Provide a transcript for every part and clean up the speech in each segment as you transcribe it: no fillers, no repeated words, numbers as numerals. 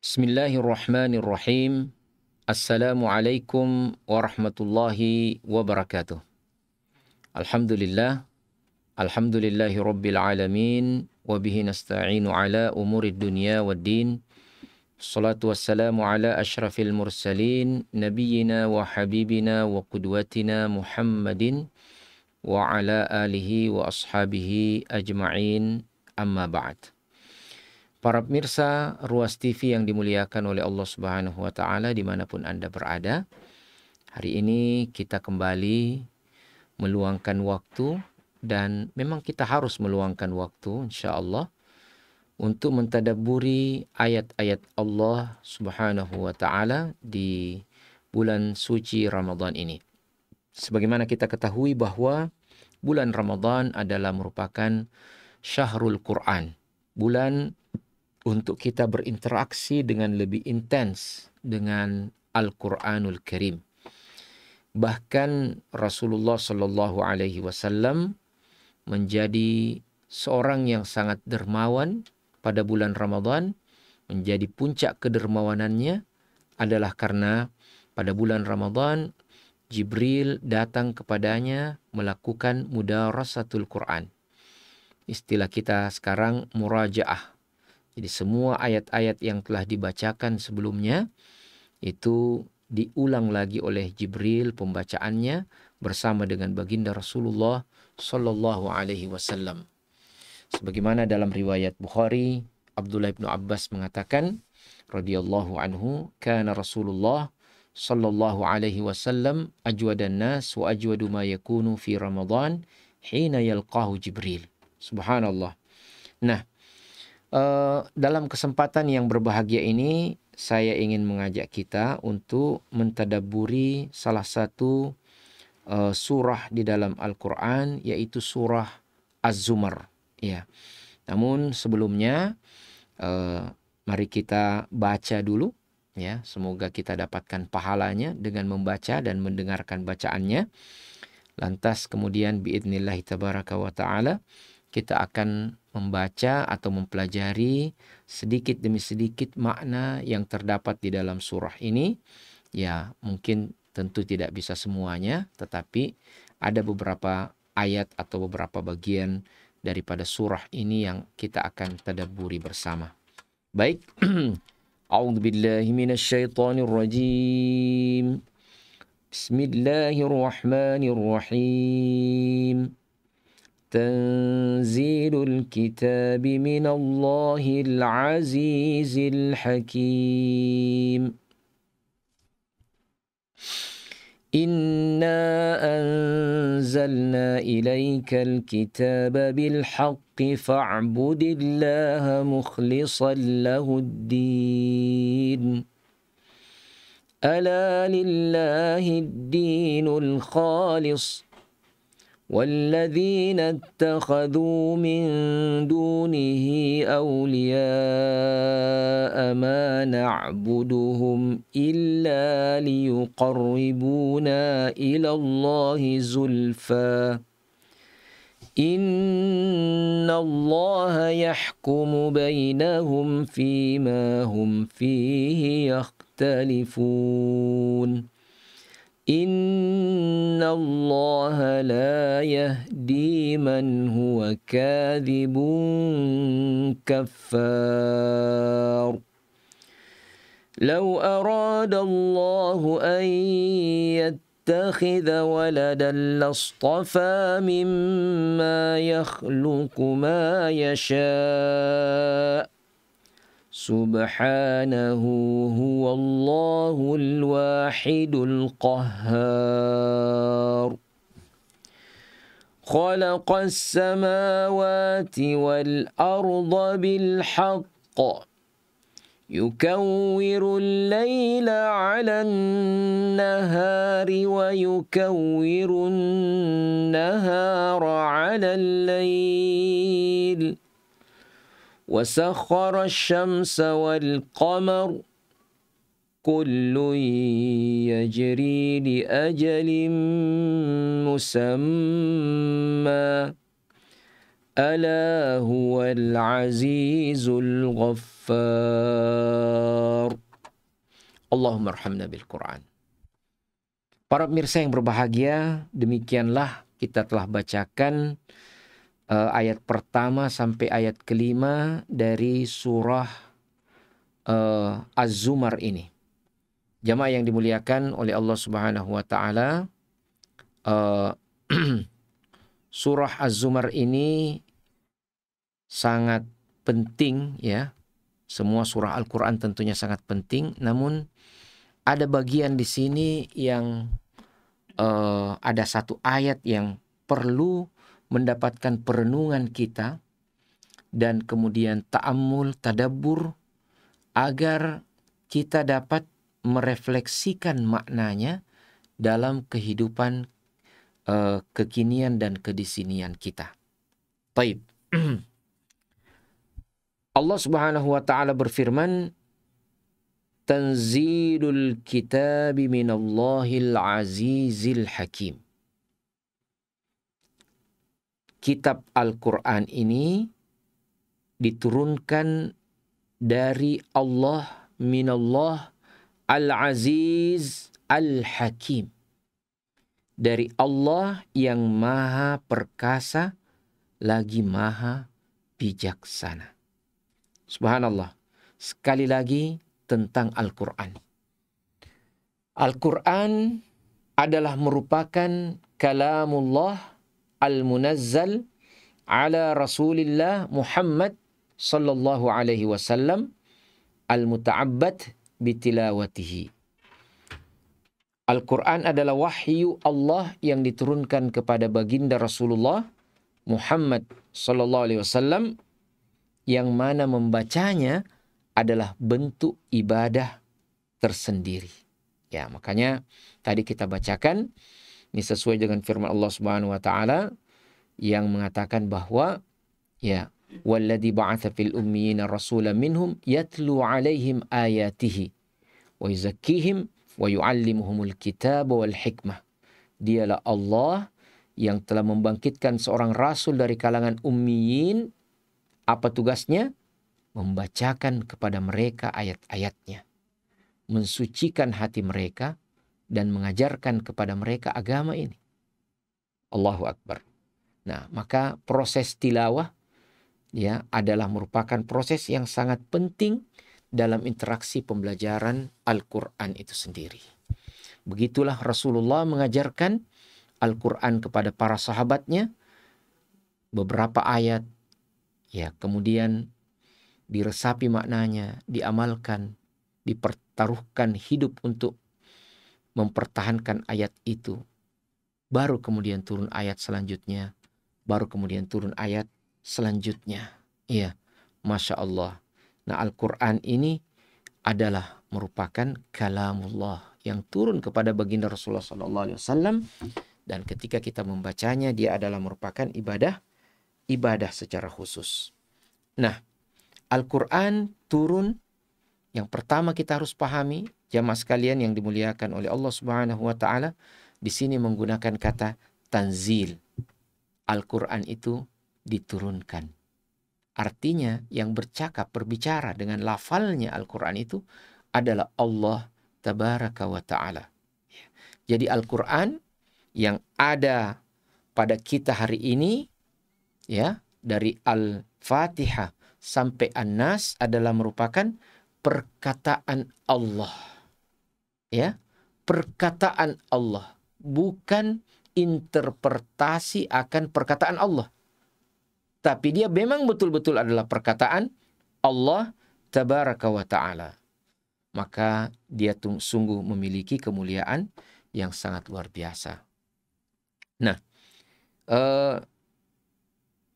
Bismillahirrahmanirrahim. Assalamualaikum warahmatullahi wabarakatuh. Alhamdulillah. Alhamdulillahi rabbil alamin. Wabihi nasta'inu ala umurid dunya waddin. Salatu wassalamu ala ashrafil mursalin. Nabiyyina wa habibina wa qudwatina Muhammadin. Wa ala alihi wa ashabihi ajma'in. Amma ba'd. Para pemirsa Ruas TV yang dimuliakan oleh Allah Subhanahu wa Ta'ala dimanapun Anda berada, hari ini kita kembali meluangkan waktu, dan memang kita harus meluangkan waktu insya-Allah untuk mentadabburi ayat-ayat Allah Subhanahu wa Ta'ala di bulan suci Ramadan ini. Sebagaimana kita ketahui bahwa bulan Ramadan adalah merupakan Syahrul Quran, bulan untuk kita berinteraksi dengan lebih intens dengan Al-Quranul Karim. Bahkan Rasulullah Sallallahu Alaihi Wasallam menjadi seorang yang sangat dermawan pada bulan Ramadan. Menjadi puncak kedermawanannya adalah karena pada bulan Ramadan Jibril datang kepadanya melakukan mudarasatul Quran. Istilah kita sekarang murajaah. Jadi semua ayat-ayat yang telah dibacakan sebelumnya itu diulang lagi oleh Jibril pembacaannya bersama dengan baginda Rasulullah Sallallahu Alaihi Wasallam. Sebagaimana dalam riwayat Bukhari, Abdullah bin Abbas mengatakan, radhiyallahu anhu, kana Rasulullah Sallallahu Alaihi Wasallam ajwadan nas wa ajwadu ma yakunu fi Ramadan hina yalqahu Jibril. Subhanallah. Nah, dalam kesempatan yang berbahagia ini, saya ingin mengajak kita untuk mentadabburi salah satu surah di dalam Al-Quran, yaitu surah Az-Zumar. Ya. Namun sebelumnya, mari kita baca dulu. Ya, semoga kita dapatkan pahalanya dengan membaca dan mendengarkan bacaannya. Lantas kemudian biidznillah tabaraka wa ta'ala kita akan membaca atau mempelajari sedikit demi sedikit makna yang terdapat di dalam surah ini. Ya, mungkin tentu tidak bisa semuanya, tetapi ada beberapa ayat atau beberapa bagian daripada surah ini yang kita akan tadabburi bersama. Baik. A'udzubillahi minasyaitonirrajim. Bismillahirrahmanirrahim. تنزيل الكتاب من الله العزيز الحكيم إنا أنزلنا إليك الكتاب بالحق فاعبد الله مخلصا له الدين ألا لله الدين الخالص والذين اتخذوا من دونه أولياء ما نعبدهم إلا ليقربونا إلى الله زلفى إن الله يحكم بينهم فيما هم فيه يختلفون إن الله لا يهدي من هو كاذب كفار لو أراد الله أن يتخذ ولدا لاصطفى مما يخلق ما يشاء سبحانه هو الله الواحد القهار خلق السماوات والأرض بالحق يكور الليل على النهار ويكور النهار على الليل وسخر الشمس والقمر كل يجري لأجل مسمى Ala huwal azizul ghaffar. Allahumma arhamna bil Quran. Para pemirsa yang berbahagia, demikianlah kita telah bacakan ayat pertama sampai ayat kelima dari surah Az-Zumar ini. Jamaah yang dimuliakan oleh Allah Subhanahu wa taala, surah Az-Zumar ini sangat penting ya. Semua surah Al-Qur'an tentunya sangat penting, namun ada bagian di sini yang ada satu ayat yang perlu mendapatkan perenungan kita dan kemudian ta'ammul, tadabbur, agar kita dapat merefleksikan maknanya dalam kehidupan kekinian dan kedisinian kita. Baik. Allah Subhanahu wa taala berfirman, Tanzilul kitabi minallahil azizil hakim. Kitab Al-Quran ini diturunkan dari Allah, minallah al-aziz al-hakim. Dari Allah yang maha perkasa lagi maha bijaksana. Subhanallah. Sekali lagi tentang Al-Quran. Al-Quran adalah merupakan kalamullah al-munazzal ala Rasulillah Muhammad sallallahu alaihi wasallam al-muta'abbad bitilawatihi. Al-Quran adalah wahyu Allah yang diturunkan kepada baginda Rasulullah Muhammad sallallahu alaihi wasallam, yang mana membacanya adalah bentuk ibadah tersendiri. Ya, makanya tadi kita bacakan ini sesuai dengan firman Allah Subhanahu wa taala yang mengatakan bahwa ya, walladzi ba'atsa fil ummiyina rasulan minhum yatlu 'alaihim ayatihi wa yuzakkihim wa yu'allimuhumul kitaba wal hikmah. Dialah Allah yang telah membangkitkan seorang rasul dari kalangan ummiyin. Apa tugasnya? Membacakan kepada mereka ayat-ayatnya, mensucikan hati mereka, dan mengajarkan kepada mereka agama ini. Allahu Akbar. Nah, maka proses tilawah ya adalah merupakan proses yang sangat penting dalam interaksi pembelajaran Al-Quran itu sendiri. Begitulah Rasulullah mengajarkan Al-Quran kepada para sahabatnya, beberapa ayat, ya kemudian diresapi maknanya, diamalkan, dipertaruhkan hidup untuk mempertahankan ayat itu. Baru kemudian turun ayat selanjutnya, baru kemudian turun ayat selanjutnya. Iya, Masya Allah. Nah, Al-Quran ini adalah merupakan kalamullah yang turun kepada baginda Rasulullah SAW, dan ketika kita membacanya, dia adalah merupakan ibadah secara khusus. Nah, Al-Quran turun, yang pertama kita harus pahami, jamaah sekalian yang dimuliakan oleh Allah Subhanahu wa taala, di sini menggunakan kata tanzil. Al-Quran itu diturunkan. Artinya yang berbicara dengan lafalnya Al-Quran itu adalah Allah Tabaraka wa ta'ala. Jadi Al-Quran yang ada pada kita hari ini, ya, dari Al-Fatihah sampai An-Nas adalah merupakan perkataan Allah. Ya, perkataan Allah, bukan interpretasi akan perkataan Allah. Tapi dia memang betul-betul adalah perkataan Allah Tabaraka wa ta'ala. Maka dia sungguh memiliki kemuliaan yang sangat luar biasa. Nah,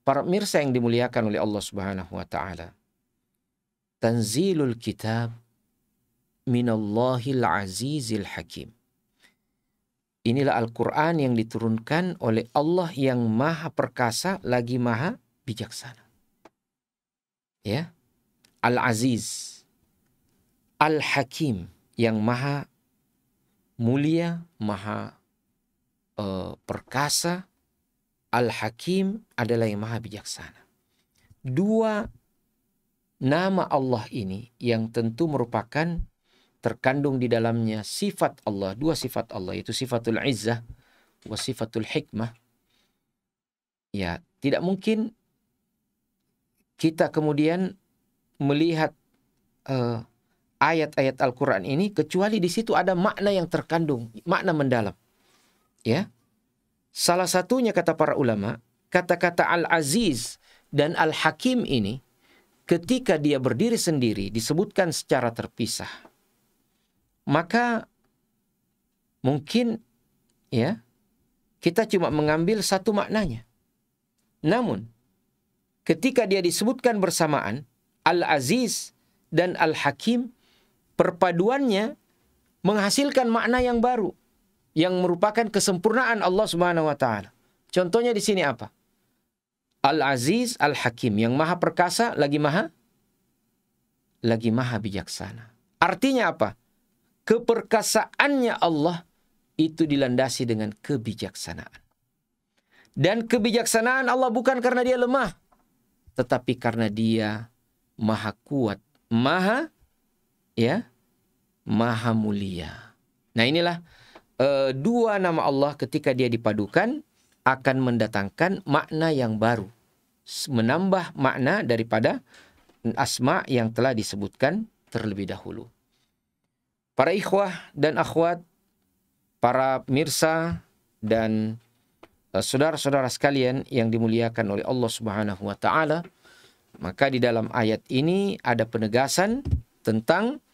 para pemirsa yang dimuliakan oleh Allah Subhanahu wa taala, Tanzilul kitab minallahil azizil hakim. Inilah Al-Quran yang diturunkan oleh Allah yang maha perkasa lagi maha bijaksana. Ya, Al-Aziz, Al-Hakim, yang maha mulia, maha perkasa, Al-Hakim adalah yang maha bijaksana. Dua nama Allah ini yang tentu merupakan terkandung di dalamnya sifat Allah, dua sifat Allah, yaitu sifatul izzah wa sifatul hikmah. Ya, tidak mungkin kita kemudian melihat ayat-ayat Al-Quran ini kecuali di situ ada makna yang terkandung, makna mendalam. Ya, salah satunya kata para ulama, kata-kata Al-Aziz dan Al-Hakim ini ketika dia berdiri sendiri disebutkan secara terpisah, maka mungkin ya kita cuma mengambil satu maknanya. Namun ketika dia disebutkan bersamaan, Al-Aziz dan Al-Hakim, perpaduannya menghasilkan makna yang baru yang merupakan kesempurnaan Allah Subhanahu wa taala. Contohnya di sini apa? Al-Aziz, Al-Hakim, yang maha perkasa lagi maha bijaksana. Artinya apa? Keperkasaannya Allah itu dilandasi dengan kebijaksanaan. Dan kebijaksanaan Allah bukan karena dia lemah, tetapi karena dia maha kuat, maha mulia. Nah, inilah dua nama Allah ketika dia dipadukan akan mendatangkan makna yang baru, menambah makna daripada asma yang telah disebutkan terlebih dahulu. Para ikhwah dan akhwat, para pemirsa dan saudara-saudara sekalian yang dimuliakan oleh Allah Subhanahu wa taala, maka di dalam ayat ini ada penegasan tentang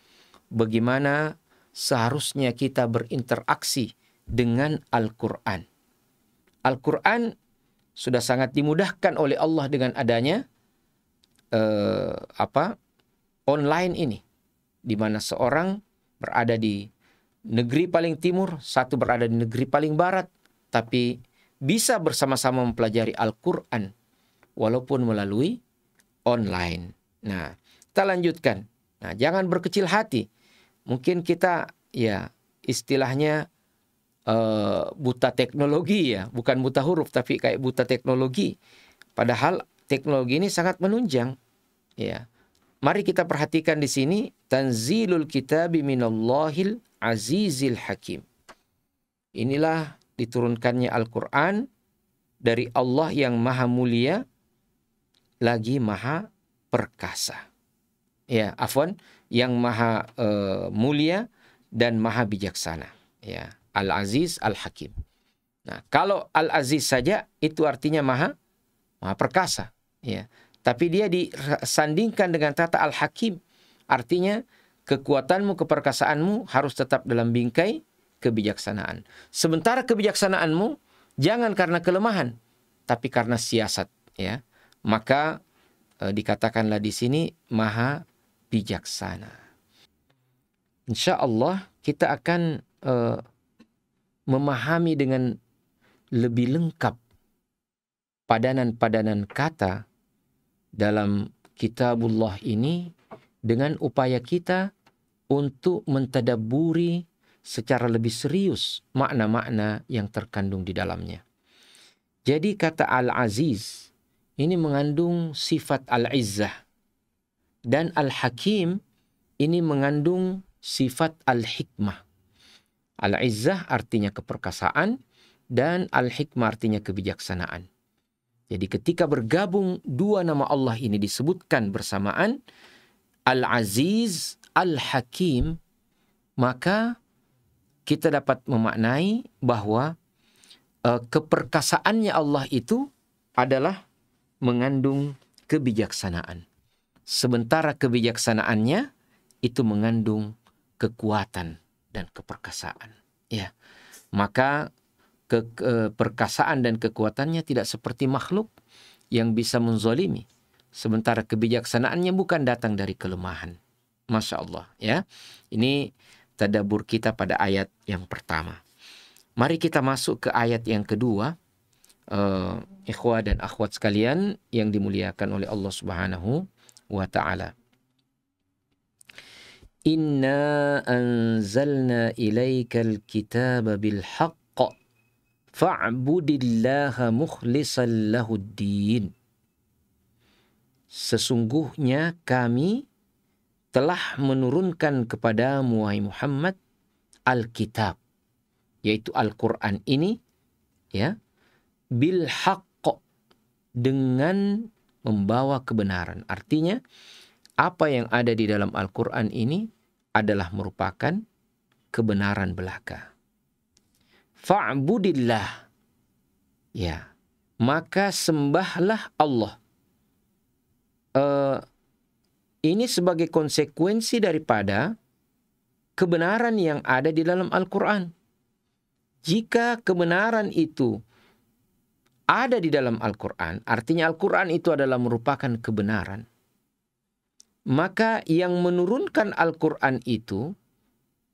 bagaimana seharusnya kita berinteraksi dengan Al-Quran. Al-Quran sudah sangat dimudahkan oleh Allah dengan adanya online ini, di mana seorang berada di negeri paling timur, satu berada di negeri paling barat, tapi bisa bersama-sama mempelajari Al-Quran walaupun melalui online. Nah, kita lanjutkan. Nah, jangan berkecil hati. Mungkin kita ya istilahnya buta teknologi ya, bukan buta huruf tapi kayak buta teknologi. Padahal teknologi ini sangat menunjang ya. Mari kita perhatikan di sini, tanzilul kitabi minallahil azizil hakim. Inilah diturunkannya Al-Quran dari Allah yang maha mulia lagi maha perkasa. Ya, afwan, yang maha mulia dan maha bijaksana. Ya, Al-Aziz, Al-Hakim. Nah, kalau Al-Aziz saja itu artinya maha perkasa. Ya, tapi dia disandingkan dengan kata Al-Hakim. Artinya kekuatanmu, keperkasaanmu harus tetap dalam bingkai kebijaksanaan. Sementara kebijaksanaanmu jangan karena kelemahan, tapi karena siasat. Ya, maka dikatakanlah di sini maha bijaksana. Insya Allah kita akan memahami dengan lebih lengkap padanan-padanan kata dalam kitabullah ini dengan upaya kita untuk mentadabburi secara lebih serius makna-makna yang terkandung di dalamnya. Jadi kata Al-Aziz ini mengandung sifat Al-Izzah, dan Al-Hakim ini mengandung sifat Al-Hikmah. Al-Izzah artinya keperkasaan dan Al-Hikmah artinya kebijaksanaan. Jadi ketika bergabung dua nama Allah ini disebutkan bersamaan, Al-Aziz, Al-Hakim, maka kita dapat memaknai bahwa keperkasaannya Allah itu adalah mengandung kebijaksanaan. Sementara kebijaksanaannya itu mengandung kekuatan dan keperkasaan. Ya, maka keperkasaan dan kekuatannya tidak seperti makhluk yang bisa menzalimi. Sementara kebijaksanaannya bukan datang dari kelemahan. Masya Allah. Ya, ini tadabbur kita pada ayat yang pertama. Mari kita masuk ke ayat yang kedua. Ikhwah dan akhwat sekalian yang dimuliakan oleh Allah Subhanahu wa ta'ala. Inna anzalna ilaikal kitaba bil haqq Fa'budillaha mukhlishan lahuddin. Sesungguhnya kami telah menurunkan kepadamu, wahai Muhammad, Alkitab, yaitu Al-Quran ini, ya, bil haqq, dengan membawa kebenaran. Artinya, apa yang ada di dalam Al-Quran ini adalah merupakan kebenaran belaka. Fa'budillah, ya, maka sembahlah Allah. Ini sebagai konsekuensi daripada kebenaran yang ada di dalam Al-Quran. Jika kebenaran itu ada di dalam Al-Quran, artinya Al-Quran itu adalah merupakan kebenaran, maka yang menurunkan Al-Quran itu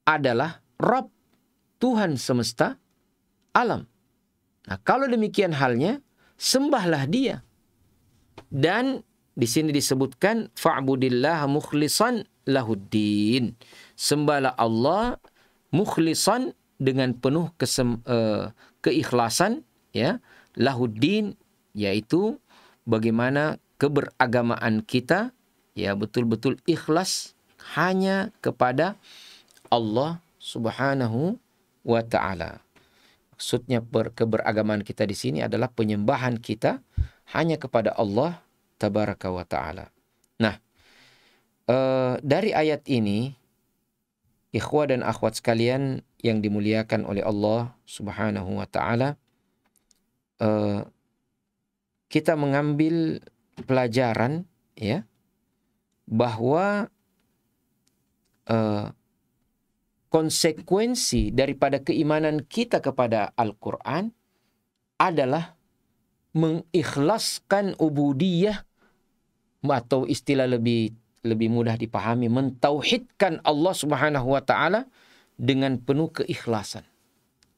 adalah Rabb, Tuhan semesta alam. Nah, kalau demikian halnya, sembahlah Dia. Dan di sini disebutkan fa'budillaha mukhlishan lahuddin. Sembahlah Allah mukhlishan, dengan penuh keikhlasan, ya, lahuddin, yaitu bagaimana keberagamaan kita, ya, betul-betul ikhlas hanya kepada Allah Subhanahu wa ta'ala. Maksudnya keberagamaan kita di sini adalah penyembahan kita hanya kepada Allah Tabaraka wa ta'ala. Nah, dari ayat ini, ikhwah dan akhwat sekalian yang dimuliakan oleh Allah Subhanahu wa ta'ala, kita mengambil pelajaran, ya, bahwa konsekuensi daripada keimanan kita kepada Al-Quran adalah mengikhlaskan ubudiyah, atau istilah lebih mudah dipahami, mentauhidkan Allah Subhanahu wa ta'ala dengan penuh keikhlasan.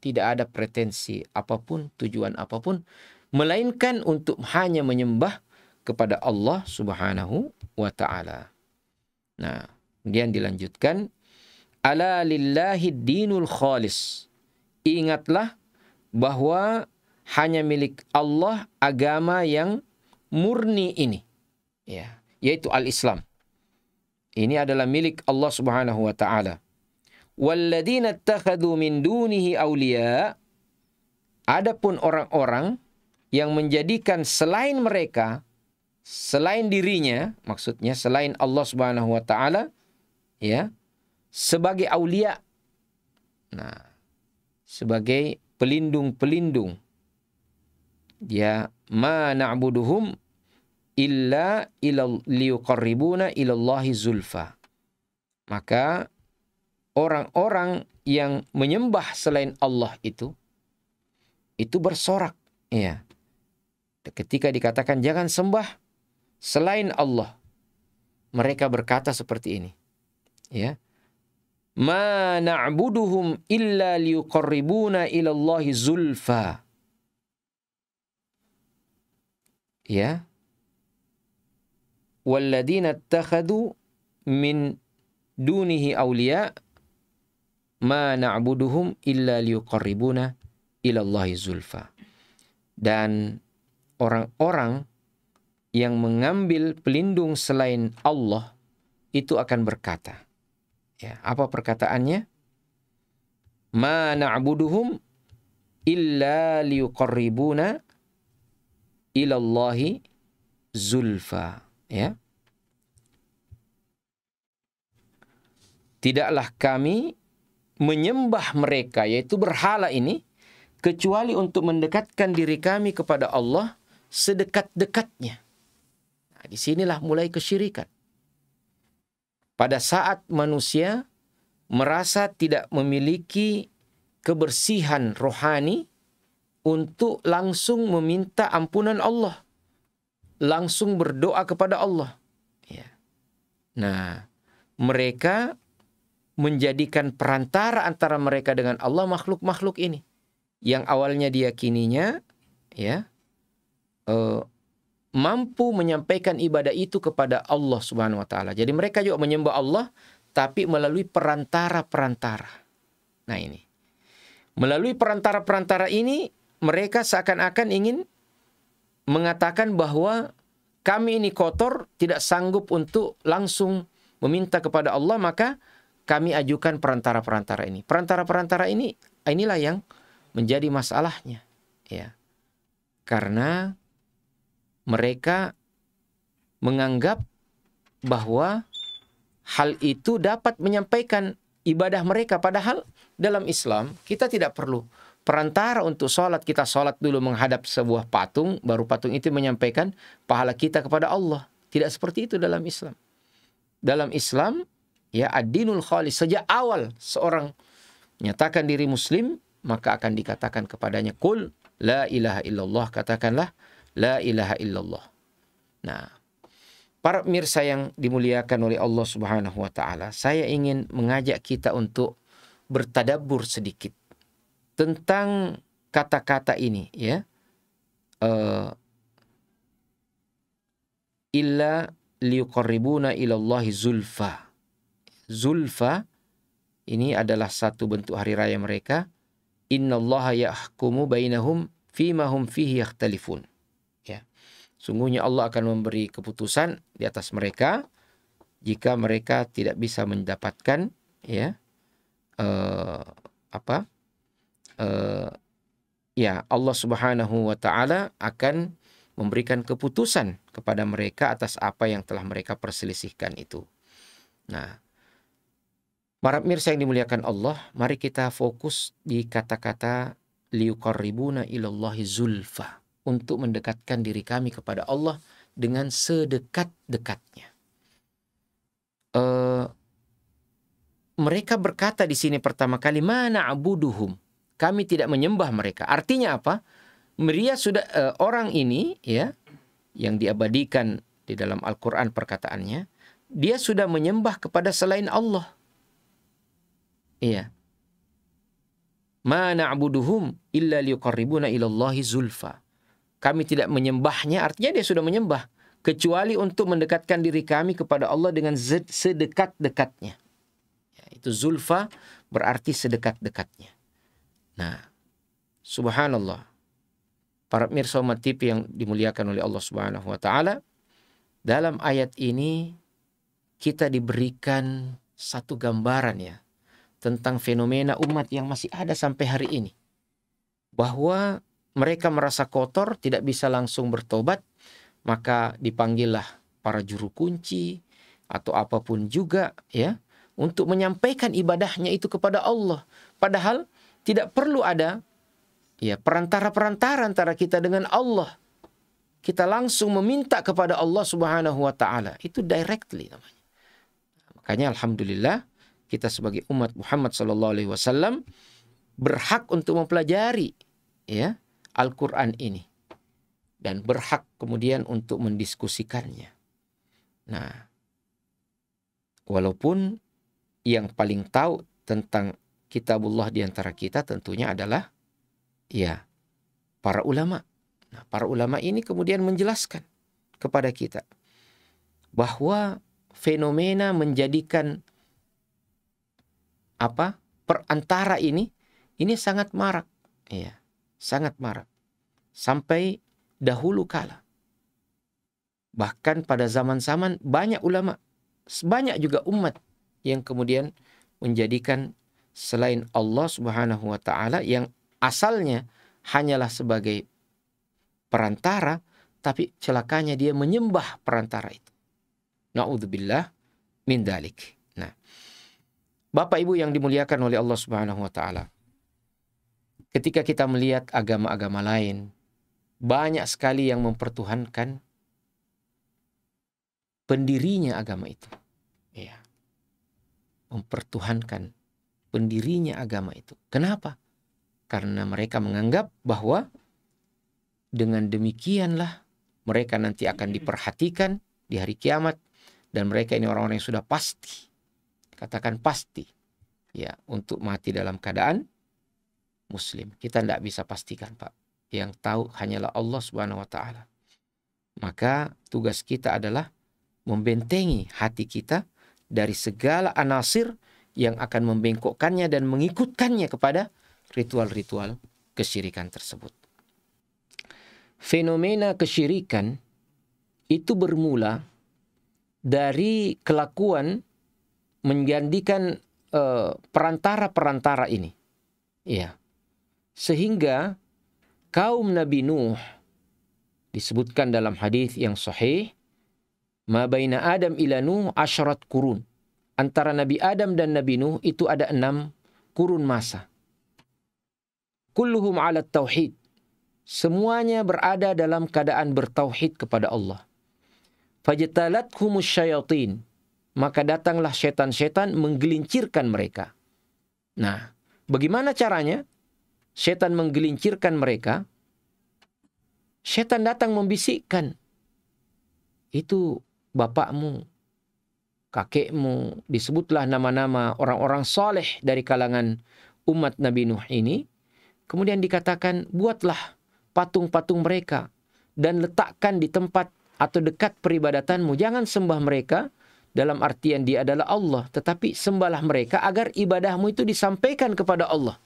Tidak ada pretensi apapun, tujuan apapun, melainkan untuk hanya menyembah kepada Allah Subhanahu wa ta'ala. Nah, kemudian dilanjutkan, ala lillahi dinul khalis. Ingatlah bahwa hanya milik Allah agama yang murni ini, ya, yaitu al-Islam. Ini adalah milik Allah Subhanahu wa ta'ala. Walladzina ittakhadhu min dunihi awliya. Adapun orang-orang yang menjadikan selain mereka, selain dirinya, maksudnya selain Allah Subhanahu wa ta'ala, ya, sebagai aulia. Nah, sebagai pelindung-pelindung. Ya, ma na'buduhum illa liyuqarribuna ilallahi zulfa. Maka orang-orang yang menyembah selain Allah itu bersorak, ya. Ketika dikatakan jangan sembah selain Allah, mereka berkata seperti ini, ya. Ma na'buduhum illa liyuqarribuna ilallahi zulfa. Ya. Walladzina ittakhadhu min dunihi awliya ma na'buduhum illa liyuqarribuna ilallahi zulfa. Dan orang-orang yang mengambil pelindung selain Allah itu akan berkata, ya, apa perkataannya? Ma na'buduhum illa liyuqarribuna ilallahi zulfa, ya. Tidaklah kami menyembah mereka, yaitu berhala ini, kecuali untuk mendekatkan diri kami kepada Allah sedekat-dekatnya. Nah, disinilah mulai kesyirikan. Pada saat manusia merasa tidak memiliki kebersihan rohani untuk langsung meminta ampunan Allah, langsung berdoa kepada Allah, ya. Nah, mereka menjadikan perantara antara mereka dengan Allah makhluk-makhluk ini, yang awalnya diyakininya, ya, mampu menyampaikan ibadah itu kepada Allah Subhanahu wa ta'ala. Jadi mereka juga menyembah Allah, tapi melalui perantara-perantara. Nah, ini melalui perantara-perantara ini mereka seakan-akan ingin mengatakan bahwa kami ini kotor, tidak sanggup untuk langsung meminta kepada Allah, maka kami ajukan perantara-perantara ini. Perantara-perantara ini, inilah yang menjadi masalahnya, ya. Karena mereka menganggap bahwa hal itu dapat menyampaikan ibadah mereka. Padahal dalam Islam kita tidak perlu perantara untuk sholat. Kita sholat dulu menghadap sebuah patung, baru patung itu menyampaikan pahala kita kepada Allah. Tidak seperti itu dalam Islam. Dalam Islam, ya, ad-dinul khalis, sejak awal seorang menyatakan diri muslim, maka akan dikatakan kepadanya, qul la ilaha illallah, katakanlah la ilaha illallah. Nah, para pemirsa yang dimuliakan oleh Allah Subhanahu wa taala, saya ingin mengajak kita untuk bertadabbur sedikit tentang kata-kata ini, ya. Illa liyuqarribuna ilallahi zulfa. Zulfa ini adalah satu bentuk hari raya mereka. Innallaha yahkumu bainahum fima hum fihi yakhtalifun. Ya. Sungguhnya Allah akan memberi keputusan di atas mereka jika mereka tidak bisa mendapatkan, ya, ya, Allah Subhanahu wa taala akan memberikan keputusan kepada mereka atas apa yang telah mereka perselisihkan itu. Nah, para pemirsa yang dimuliakan Allah, mari kita fokus di kata-kata liyuqarribuna ilallahi zulfa, untuk mendekatkan diri kami kepada Allah dengan sedekat-dekatnya. Mereka berkata di sini pertama kali, mana abuduhum, kami tidak menyembah mereka. Artinya apa? Mereka sudah orang ini, ya, yang diabadikan di dalam Al-Quran perkataannya, dia sudah menyembah kepada selain Allah. Iya. Ma na'buduhum illa liyuqarribuna ilallahi zulfa. Kami tidak menyembahnya, artinya dia sudah menyembah, kecuali untuk mendekatkan diri kami kepada Allah dengan sedekat-dekatnya. Ya, itu zulfa berarti sedekat-dekatnya. Nah, subhanallah. Para pemirsa Umat TV yang dimuliakan oleh Allah Subhanahu wa taala, dalam ayat ini kita diberikan satu gambaran, ya, tentang fenomena umat yang masih ada sampai hari ini. Bahwa mereka merasa kotor, tidak bisa langsung bertobat, maka dipanggillah para juru kunci atau apapun juga, ya, untuk menyampaikan ibadahnya itu kepada Allah. Padahal tidak perlu ada, ya, perantara-perantara antara kita dengan Allah. Kita langsung meminta kepada Allah Subhanahu wa taala. Itu directly namanya. Makanya alhamdulillah kita sebagai umat Muhammad sallallahu alaihi wasallam berhak untuk mempelajari, ya, Al-Qur'an ini, dan berhak kemudian untuk mendiskusikannya. Nah, walaupun yang paling tahu tentang kitabullah di antara kita tentunya adalah, ya, para ulama. Nah, para ulama ini kemudian menjelaskan kepada kita bahwa fenomena menjadikan perantara ini sangat marak, ya, sangat marak sampai dahulu kala. Bahkan pada zaman-zaman banyak ulama, banyak juga umat yang kemudian menjadikan selain Allah Subhanahu wa taala yang asalnya hanyalah sebagai perantara, tapi celakanya dia menyembah perantara itu. Na'udzubillah min dalik. Nah, Bapak Ibu yang dimuliakan oleh Allah Subhanahu wa taala, ketika kita melihat agama-agama lain, banyak sekali yang mempertuhankan pendirinya agama itu. Ya. Mempertuhankan pendirinya agama itu. Kenapa? Karena mereka menganggap bahwa dengan demikianlah mereka nanti akan diperhatikan di hari kiamat, dan mereka ini orang-orang yang sudah pasti, katakan pasti, ya, untuk mati dalam keadaan muslim. Kita tidak bisa pastikan, Pak. Yang tahu hanyalah Allah Subhanahu wa taala. Maka tugas kita adalah membentengi hati kita dari segala anasir yang akan membengkokkannya dan mengikutkannya kepada ritual-ritual kesyirikan tersebut. fenomena kesyirikan itu bermula dari kelakuan menjadikan perantara-perantara ini. Ya. Sehingga kaum Nabi Nuh disebutkan dalam hadis yang sahih, ma baina Adam ila Nuh asyarat kurun. Antara Nabi Adam dan Nabi Nuh itu ada 6 kurun masa. Kulluhum ala tauhid. Semuanya berada dalam keadaan bertauhid kepada Allah. Fajtalathumus syayatin. Maka datanglah setan-setan menggelincirkan mereka. Nah, bagaimana caranya? Setan menggelincirkan mereka. Setan datang membisikkan. Itu bapakmu, kakekmu, disebutlah nama-nama orang-orang saleh dari kalangan umat Nabi Nuh ini. Kemudian dikatakan, buatlah patung-patung mereka dan letakkan di tempat atau dekat peribadatanmu. Jangan sembah mereka dalam artian dia adalah Allah, tetapi sembahlah mereka agar ibadahmu itu disampaikan kepada Allah.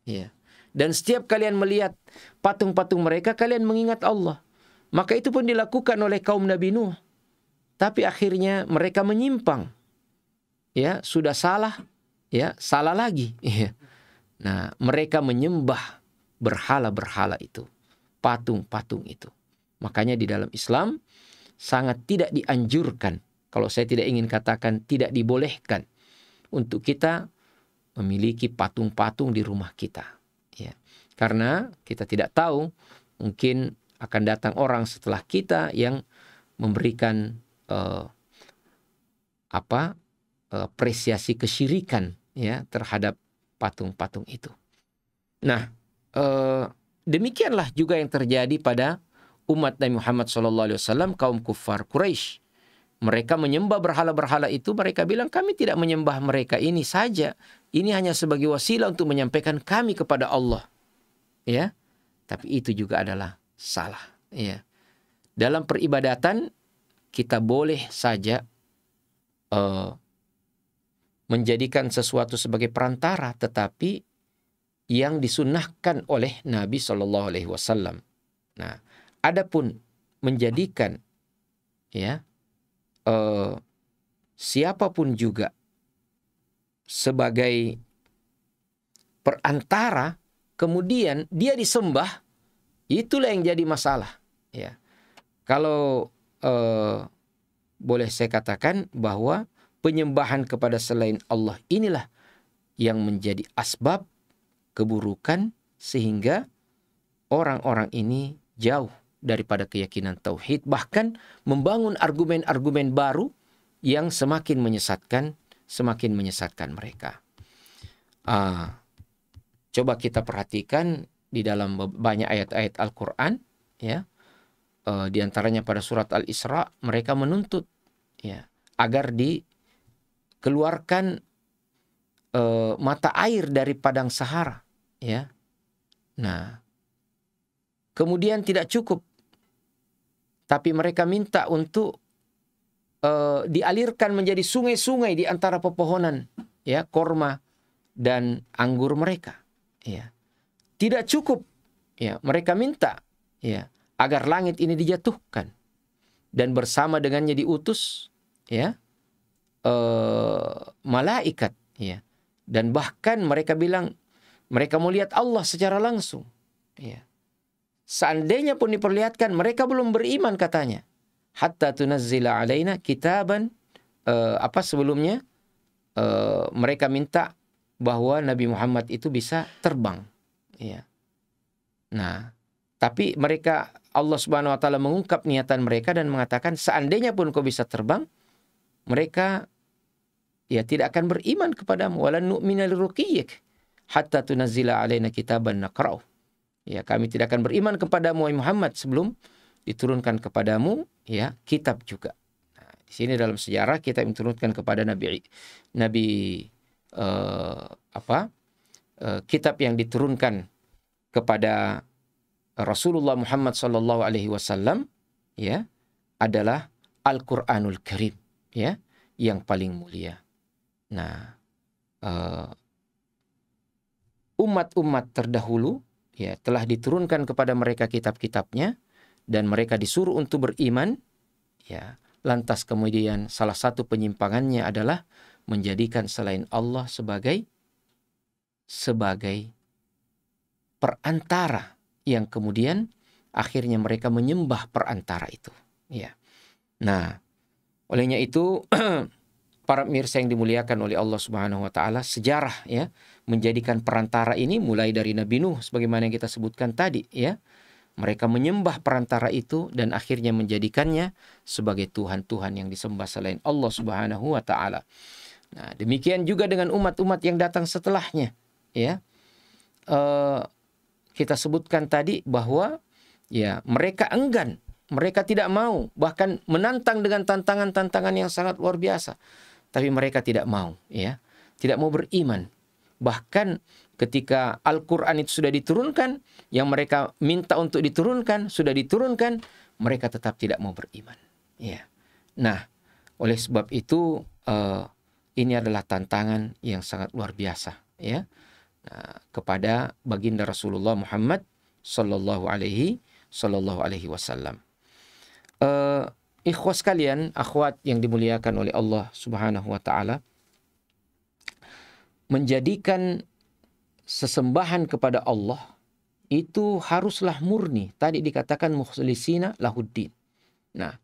Ya. Dan setiap kalian melihat patung-patung mereka, kalian mengingat Allah. Maka itu pun dilakukan oleh kaum Nabi Nuh. Tapi akhirnya mereka menyimpang. Ya, sudah salah, ya, salah lagi. Ya. Nah, mereka menyembah berhala-berhala itu, patung-patung itu. Makanya di dalam Islam sangat tidak dianjurkan, kalau saya tidak ingin katakan tidak dibolehkan, untuk kita memiliki patung-patung di rumah kita. Ya. Karena kita tidak tahu, mungkin akan datang orang setelah kita yang memberikan apresiasi kesyirikan, ya, terhadap patung-patung itu. Nah, demikianlah juga yang terjadi pada umat Nabi Muhammad SAW, kaum kufar Quraisy. Mereka menyembah berhala-berhala itu. Mereka bilang, kami tidak menyembah mereka ini saja. Ini hanya sebagai wasilah untuk menyampaikan kami kepada Allah. Ya, tapi itu juga adalah salah. Ya. Dalam peribadatan kita boleh saja menjadikan sesuatu sebagai perantara, tetapi yang disunnahkan oleh Nabi SAW. Nah, adapun menjadikan, ya, siapapun juga sebagai perantara, kemudian dia disembah, itulah yang jadi masalah. Ya, kalau boleh saya katakan bahwa penyembahan kepada selain Allah inilah yang menjadi asbab keburukan, sehingga orang-orang ini jauh daripada keyakinan tauhid, bahkan membangun argumen-argumen baru yang semakin menyesatkan mereka. Coba kita perhatikan di dalam banyak ayat-ayat Al-Quran, ya, di antaranya pada surat Al-Isra, mereka menuntut, ya, agar dikeluarkan mata air dari padang Sahara, ya. Nah, kemudian tidak cukup, tapi mereka minta untuk dialirkan menjadi sungai-sungai di antara pepohonan, ya, korma dan anggur mereka, ya. Tidak cukup, ya, mereka minta, ya, agar langit ini dijatuhkan dan bersama dengannya diutus, ya, malaikat, ya. Dan bahkan mereka bilang mereka mau lihat Allah secara langsung, ya. Seandainya pun diperlihatkan, mereka belum beriman katanya. Hatta tunazzila alaina kitaban, sebelumnya mereka minta bahwa Nabi Muhammad itu bisa terbang, ya. Nah, tapi mereka, Allah Subhanahu wa taala mengungkap niatan mereka dan mengatakan, seandainya pun kau bisa terbang, mereka, ya, tidak akan beriman kepadamu. Walan nu'mina liruqiyyik hatta tunazzila alaina kitaban naqra'u. Ya, kami tidak akan beriman kepadamu, wahai Muhammad, sebelum diturunkan kepadamu, ya, kitab juga. Nah, di sini dalam sejarah kita diturunkan kepada kitab yang diturunkan kepada Rasulullah Muhammad SAW, ya, adalah Al-Quranul Karim, ya, yang paling mulia. Nah, umat-umat terdahulu, ya, telah diturunkan kepada mereka kitab-kitabnya, dan mereka disuruh untuk beriman, ya, lantas kemudian salah satu penyimpangannya adalah menjadikan selain Allah sebagai perantara, yang kemudian akhirnya mereka menyembah perantara itu. Ya. Nah, olehnya itu para pemirsa yang dimuliakan oleh Allah Subhanahu wa taala, sejarah ya menjadikan perantara ini mulai dari Nabi Nuh sebagaimana yang kita sebutkan tadi ya. Mereka menyembah perantara itu dan akhirnya menjadikannya sebagai Tuhan-Tuhan yang disembah selain Allah Subhanahu wa taala. Nah, demikian juga dengan umat-umat yang datang setelahnya ya. Kita sebutkan tadi bahwa ya mereka enggan, mereka tidak mau, bahkan menantang dengan tantangan-tantangan yang sangat luar biasa. Tapi mereka tidak mau, ya, tidak mau beriman. Bahkan ketika Al-Quran itu sudah diturunkan, yang mereka minta untuk diturunkan, sudah diturunkan, mereka tetap tidak mau beriman. Ya. Nah, oleh sebab itu, ini adalah tantangan yang sangat luar biasa, ya, kepada baginda Rasulullah Muhammad Sallallahu Alaihi Wasallam. Ikhwas sekalian, akhwat yang dimuliakan oleh Allah Subhanahu wa taala, menjadikan sesembahan kepada Allah itu haruslah murni. Tadi dikatakan mukhlisina lahuddin. Nah,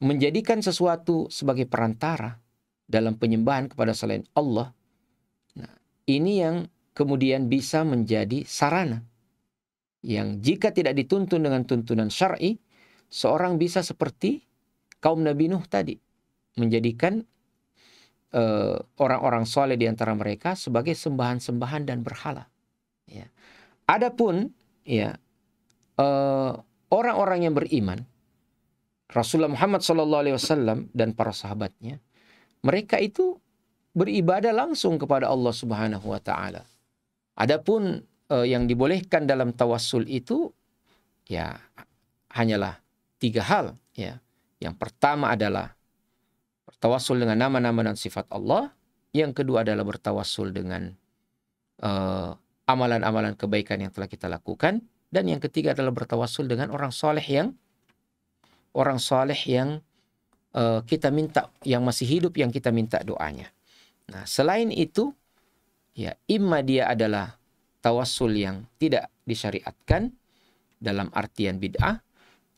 menjadikan sesuatu sebagai perantara dalam penyembahan kepada selain Allah, nah, ini yang kemudian bisa menjadi sarana yang jika tidak dituntun dengan tuntunan syar'i, seorang bisa seperti kaum Nabi Nuh tadi, menjadikan orang-orang soleh di antara mereka sebagai sembahan-sembahan dan berhala. Ya. Adapun ya orang-orang yang beriman, Rasulullah Muhammad SAW dan para sahabatnya, mereka itu beribadah langsung kepada Allah Subhanahu wa taala. Adapun yang dibolehkan dalam tawassul itu ya hanyalah 3 hal ya. Yang pertama adalah bertawassul dengan nama-nama dan sifat Allah. Yang kedua adalah bertawassul dengan amalan-amalan kebaikan yang telah kita lakukan. Dan yang ketiga adalah bertawassul dengan orang soleh yang kita minta, yang masih hidup, yang kita minta doanya. Nah, selain itu, ya, imma dia adalah tawassul yang tidak disyariatkan dalam artian bid'ah,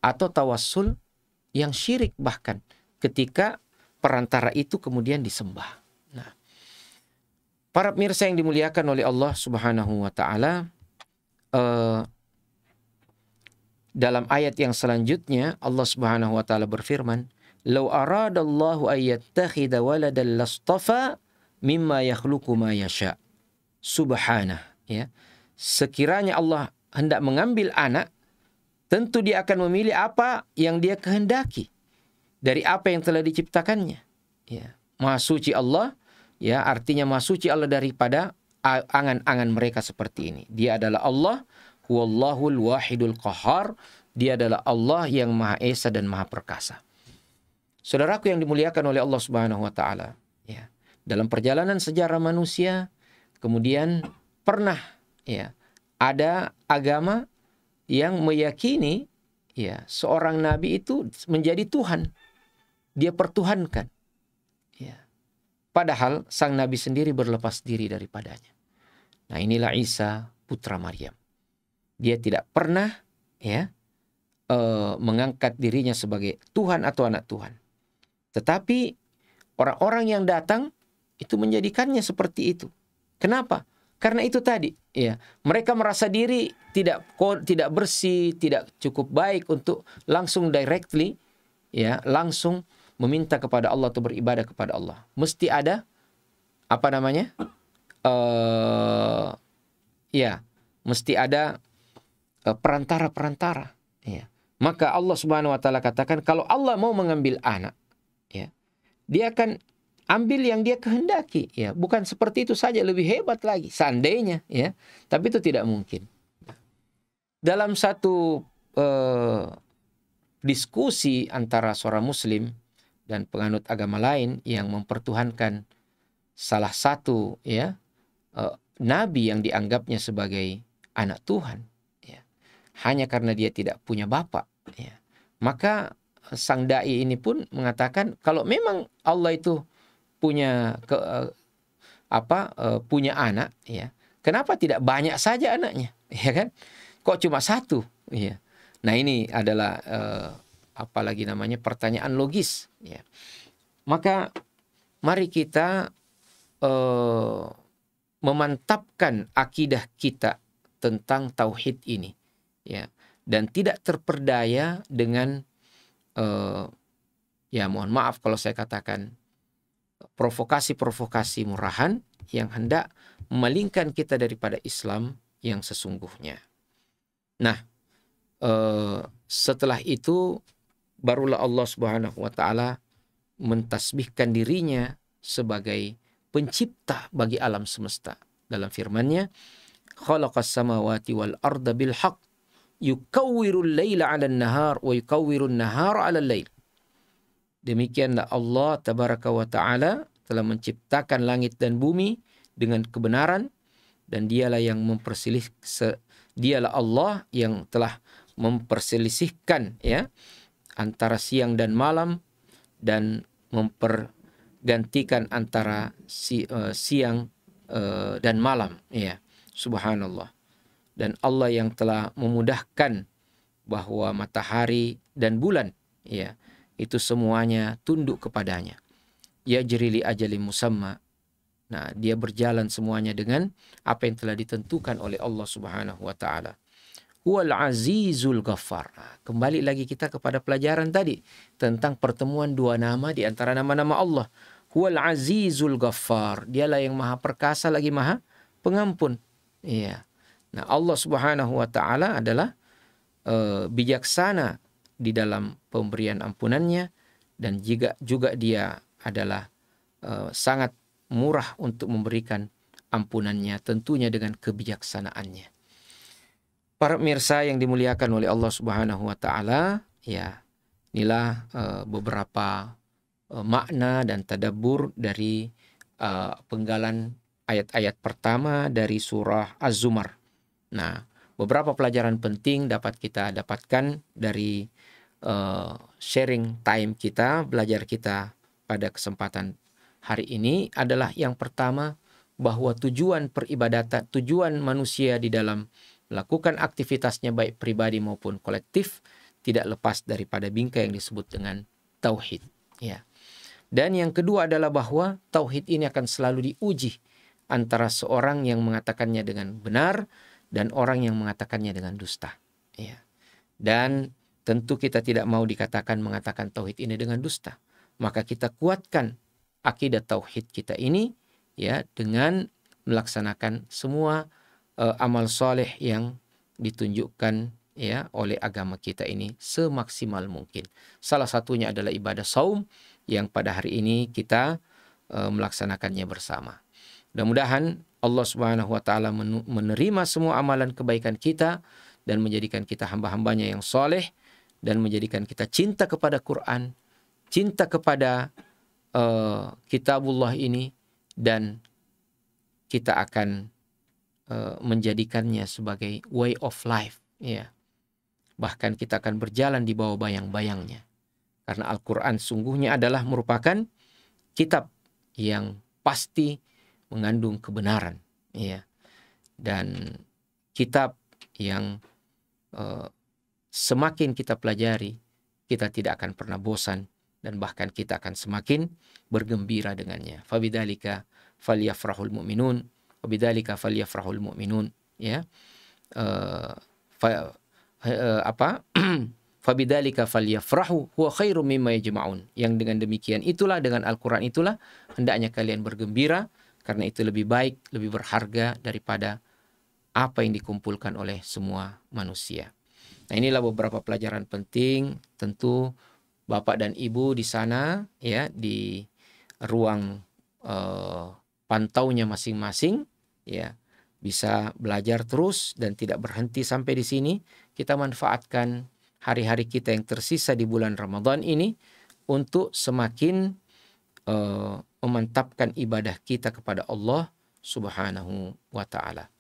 atau tawassul yang syirik bahkan ketika perantara itu kemudian disembah. Nah, para pemirsa yang dimuliakan oleh Allah Subhanahu wa taala, dalam ayat yang selanjutnya Allah Subhanahu wa taala berfirman, "Lau aradallahu ayyattakhidha waladan lastafa mimma yakhluqu ma yasha." Subhanah, ya. Sekiranya Allah hendak mengambil anak, tentu dia akan memilih apa yang dia kehendaki dari apa yang telah diciptakannya. Ya. Maha suci Allah, ya, artinya maha suci Allah daripada angan-angan mereka seperti ini. Dia adalah Allah, huwallahul wahidul qahar. Dia adalah Allah yang maha esa dan maha perkasa. Saudaraku yang dimuliakan oleh Allah Subhanahu wa taala, ya. Dalam perjalanan sejarah manusia, kemudian pernah ya ada agama yang meyakini ya seorang nabi itu menjadi Tuhan. Dia pertuhankan. Ya. Padahal sang nabi sendiri berlepas diri daripadanya. Nah, inilah Isa putra Maryam. Dia tidak pernah ya mengangkat dirinya sebagai Tuhan atau anak Tuhan. Tetapi orang-orang yang datang itu menjadikannya seperti itu. Kenapa? Karena itu tadi, ya, mereka merasa diri tidak bersih, tidak cukup baik untuk langsung directly, ya, langsung meminta kepada Allah atau beribadah kepada Allah. Mesti ada apa namanya? Ya, mesti ada perantara-perantara. Ya. Maka Allah Subhanahu wa taala katakan kalau Allah mau mengambil anak, ya, dia akan ambil yang dia kehendaki, ya, bukan seperti itu saja, lebih hebat lagi seandainya, ya, tapi itu tidak mungkin. Dalam satu diskusi antara seorang muslim dan penganut agama lain yang mempertuhankan salah satu ya nabi yang dianggapnya sebagai anak Tuhan, ya, hanya karena dia tidak punya bapak, Ya. Maka sang dai ini pun mengatakan kalau memang Allah itu punya punya anak, ya, kenapa tidak banyak saja anaknya, ya kan? Kok cuma satu? Ya. Nah ini adalah apalagi namanya pertanyaan logis. Ya. Maka mari kita memantapkan akidah kita tentang tauhid ini, ya, dan tidak terperdaya dengan ya mohon maaf kalau saya katakan provokasi-provokasi murahan yang hendak memalingkan kita daripada Islam yang sesungguhnya. Nah, setelah itu barulah Allah Subhanahu wa taala mentasbihkan dirinya sebagai pencipta bagi alam semesta. Dalam firman-Nya, khalaqas samawati wal arda bil haqq yukawwirul laila 'alan nahar wa yukawwirun nahara 'alal lail. Demikianlah Allah tabaraka wa ta'ala telah menciptakan langit dan bumi dengan kebenaran, dan dialah Allah yang telah memperselisihkan, ya, antara siang dan malam, dan mempergantikan antara siang dan malam, ya, subhanallah. Dan Allah yang telah memudahkan bahwa matahari dan bulan, ya, itu semuanya tunduk kepadanya. Ya jrili ajali musamma. Nah, dia berjalan semuanya dengan apa yang telah ditentukan oleh Allah Subhanahu wa taala. Huwal azizul ghaffar. Kembali lagi kita kepada pelajaran tadi tentang pertemuan dua nama di antara nama-nama Allah. Huwal azizul ghaffar. Dialah yang maha perkasa lagi maha pengampun. Iya. Nah, Allah Subhanahu wa taala adalah bijaksana di dalam pemberian ampunannya, dan juga dia adalah sangat murah untuk memberikan ampunannya, tentunya dengan kebijaksanaannya. Para pemirsa yang dimuliakan oleh Allah Subhanahu wa taala, ya, inilah beberapa makna dan tadabbur dari penggalan ayat-ayat pertama dari surah Az-Zumar. Nah, beberapa pelajaran penting dapat kita dapatkan dari sharing time kita, belajar kita pada kesempatan hari ini adalah yang pertama, bahwa tujuan peribadatan, tujuan manusia di dalam melakukan aktivitasnya baik pribadi maupun kolektif tidak lepas daripada bingkai yang disebut dengan tauhid, ya. Dan yang kedua adalah bahwa tauhid ini akan selalu diuji antara seorang yang mengatakannya dengan benar dan orang yang mengatakannya dengan dusta, ya. Dan tentu kita tidak mau mengatakan tauhid ini dengan dusta. Maka kita kuatkan akidah tauhid kita ini, ya, dengan melaksanakan semua amal soleh yang ditunjukkan, ya, oleh agama kita ini semaksimal mungkin. Salah satunya adalah ibadah saum yang pada hari ini kita melaksanakannya bersama. Mudah-mudahan Allah Subhanahu wa taala menerima semua amalan kebaikan kita dan menjadikan kita hamba-hambanya yang soleh, dan menjadikan kita cinta kepada Quran, cinta kepada kitabullah ini, dan kita akan menjadikannya sebagai way of life, ya. Bahkan kita akan berjalan di bawah bayang-bayangnya. Karena Al-Quran sungguhnya adalah merupakan kitab yang pasti mengandung kebenaran, ya. Dan kitab yang semakin kita pelajari, kita tidak akan pernah bosan, dan bahkan kita akan semakin bergembira dengannya. Fabidzalika falyafrahul mu'minun, wabidzalika falyafrahul mu'minun, ya. Fabidzalika falyafrahu huwa khairum mimma yajma'un. Yang dengan demikian itulah, dengan Al-Qur'an itulah hendaknya kalian bergembira, karena itu lebih baik, lebih berharga daripada apa yang dikumpulkan oleh semua manusia. Nah, inilah beberapa pelajaran penting. Tentu Bapak dan Ibu di sana, ya, di ruang pantaunya masing-masing, ya, bisa belajar terus dan tidak berhenti sampai di sini. Kita manfaatkan hari-hari kita yang tersisa di bulan Ramadan ini untuk semakin memantapkan ibadah kita kepada Allah Subhanahu wa taala.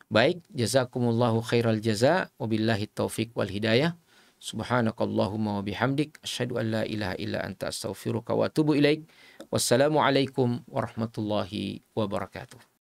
Baik, jazakumullahu khairal jaza, wabillahi taufik wal hidayah. Subhanakallahumma wa bihamdik asyhadu an la ilaha illa anta astaghfiruka wa atubu ilaik. Wassalamualaikum warahmatullahi wabarakatuh.